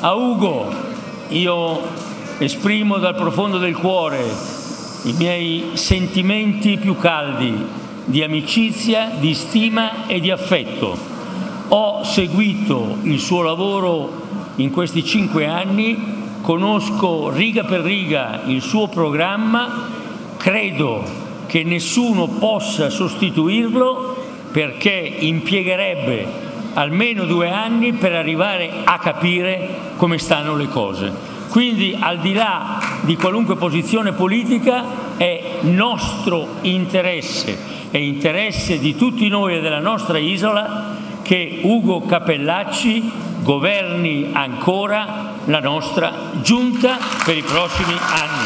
A Ugo io esprimo dal profondo del cuore i miei sentimenti più caldi di amicizia, di stima e di affetto. Ho seguito il suo lavoro in questi 5 anni, conosco riga per riga il suo programma, credo che nessuno possa sostituirlo perché impiegherebbe almeno 2 anni per arrivare a capire come stanno le cose. Quindi, al di là di qualunque posizione politica, è nostro interesse e interesse di tutti noi e della nostra isola che Ugo Capellacci governi ancora la nostra giunta per i prossimi anni.